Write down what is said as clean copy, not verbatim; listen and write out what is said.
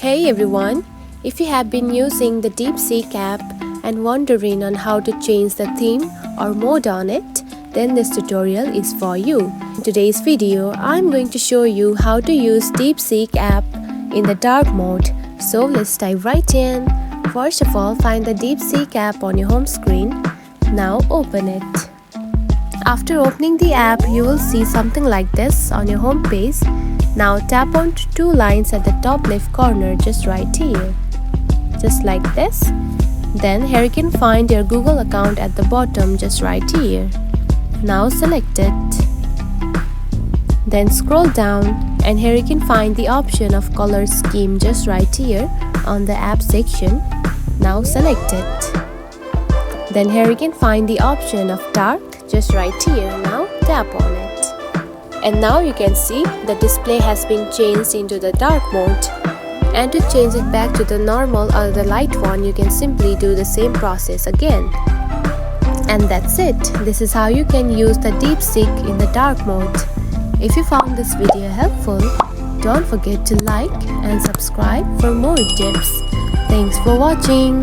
Hey everyone, if you have been using the Deepseek app and wondering on how to change the theme or mode on it, then this tutorial is for you. In today's video, I'm going to show you how to use Deepseek app in the dark mode. So let's dive right in. First of all, find the Deepseek app on your home screen. Now open it. After opening the app, you will see something like this on your home page. Now tap on two lines at the top left corner just right here. Just like this. Then here you can find your Google account at the bottom just right here. Now select it. Then scroll down and here you can find the option of color scheme just right here on the app section. Now select it. Then here you can find the option of dark just right here. Now tap on it. And now you can see the display has been changed into the dark mode. And to change it back to the normal or the light one, you can simply do the same process again. And that's it. This is how you can use the Deepseek in the dark mode. If you found this video helpful, don't forget to like and subscribe for more tips. Thanks for watching.